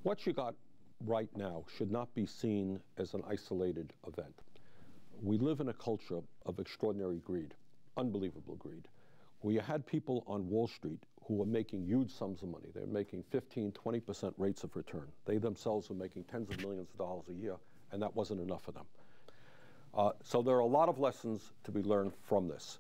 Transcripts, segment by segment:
What you got right now should not be seen as an isolated event. We live in a culture of extraordinary greed, unbelievable greed. We had people on Wall Street who were making huge sums of money. They're making 15, 20% rates of return. They themselves were making tens of millions of dollars a year, and that wasn't enough for them. So there are a lot of lessons to be learned from this.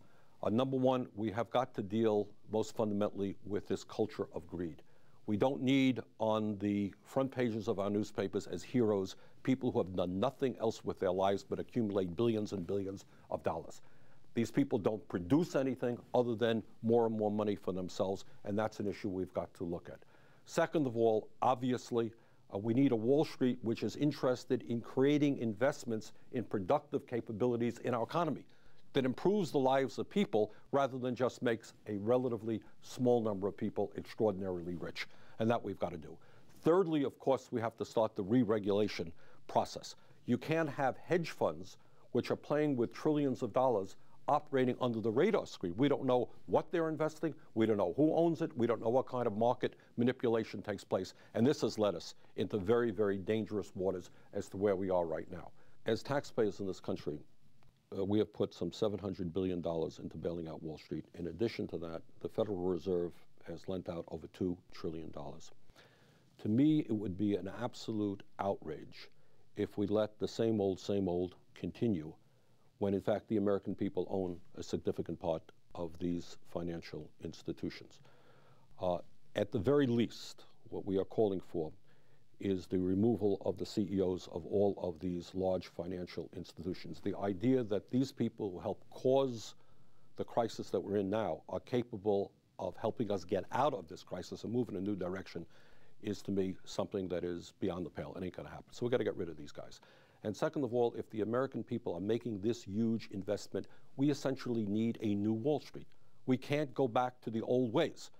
Number one, we have got to deal most fundamentally with this culture of greed. We don't need on the front pages of our newspapers as heroes people who have done nothing else with their lives but accumulate billions and billions of dollars. These people don't produce anything other than more and more money for themselves, and that's an issue we've got to look at. Second of all, obviously, we need a Wall Street which is interested in creating investments in productive capabilities in our economy that improves the lives of people rather than just makes a relatively small number of people extraordinarily rich. And that we've got to do. Thirdly, of course, we have to start the re-regulation process. You can't have hedge funds which are playing with trillions of dollars operating under the radar screen. We don't know what they're investing. We don't know who owns it. We don't know what kind of market manipulation takes place. And this has led us into very, very dangerous waters as to where we are right now. As taxpayers in this country, we have put some $700 billion into bailing out Wall Street. In addition to that, the Federal Reserve has lent out over $2 trillion. To me, it would be an absolute outrage if we let the same old continue when in fact the American people own a significant part of these financial institutions. At the very least, what we are calling for is the removal of the CEOs of all of these large financial institutions. The idea that these people who help cause the crisis that we're in now are capable of helping us get out of this crisis and move in a new direction is, to me, something that is beyond the pale. It ain't gonna happen. So we've got to get rid of these guys. And second of all, if the American people are making this huge investment, we essentially need a new Wall Street. We can't go back to the old ways,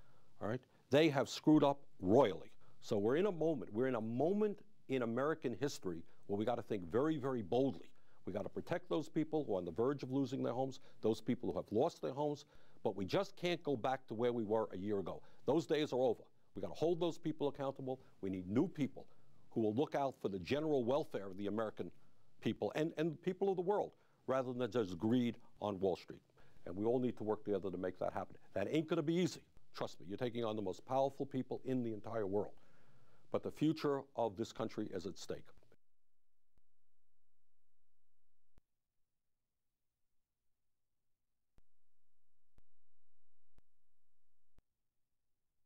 all right? They have screwed up royally. So we're in a moment in American history where we got to think very, very boldly. We got to protect those people who are on the verge of losing their homes, those people who have lost their homes, but we just can't go back to where we were a year ago. Those days are over. We got to hold those people accountable. We need new people who will look out for the general welfare of the American people and people of the world, rather than just greed on Wall Street. And we all need to work together to make that happen. That ain't going to be easy. Trust me, you're taking on the most powerful people in the entire world. But the future of this country is at stake.